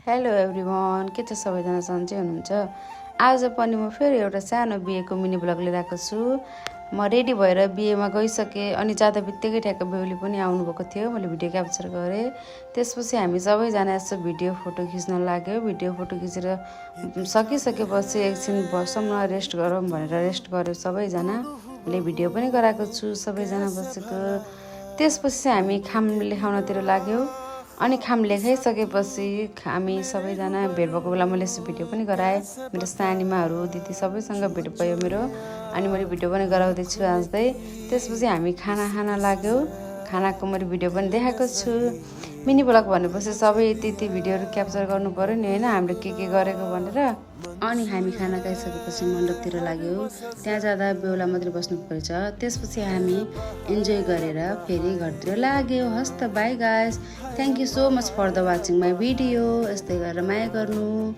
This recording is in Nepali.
हेलो एभ्रिवान, के छ सबैजना सन्चै हुनुहुन्छ? आज पनि म फेरि एउटा सानो बिहेको मिनी ब्लग लिएर आएको छु। म रेडी भएर बिहेमा गइसकेँ अनि जाँदा बित्तिकै ठ्याक्क बेहुली पनि आउनुभएको थियो। मैले भिडियो क्याप्चर गरेँ। त्यसपछि हामी सबैजना यसो भिडियो फोटो खिच्न लाग्यो। भिडियो फोटो खिचेर सकिसकेपछि एकछिन बसौँ रेस्ट गरौँ भनेर रेस्ट गऱ्यो सबैजना। मैले भिडियो पनि गराएको छु सबैजना बसेको। त्यसपछि चाहिँ हामी खाम लेखाउनतिर लाग्यो। अनि खाम लेखाइसकेपछि हामी सबैजना भेट भएको बेला मैले यस्तो भिडियो पनि गराएँ। मेरो सानीमाहरू दिदी सबैसँग भेट भयो मेरो। अनि मैले भिडियो पनि गराउँदैछु आजै। त्यसपछि हामी खाना खान लाग्यो। खानाको मैले भिडियो पनि देखाएको छु। मिनी ब्लग भनेपछि सबै यति भिडियोहरू क्याप्चर गर्नु पऱ्यो नि होइन, हामीले के गरेको भनेर। अनि हामी खाना खाइसकेपछि मण्डपतिर लाग्यो। त्यहाँ जाँदा बेहुला मात्रै बस्नु पर्छ। त्यसपछि हामी इन्जोय गरेर फेरि घरतिर लाग्यो। हस् त, bye guys, thank you so much for the watching my video. यस्तै गरेर माया गर्नु।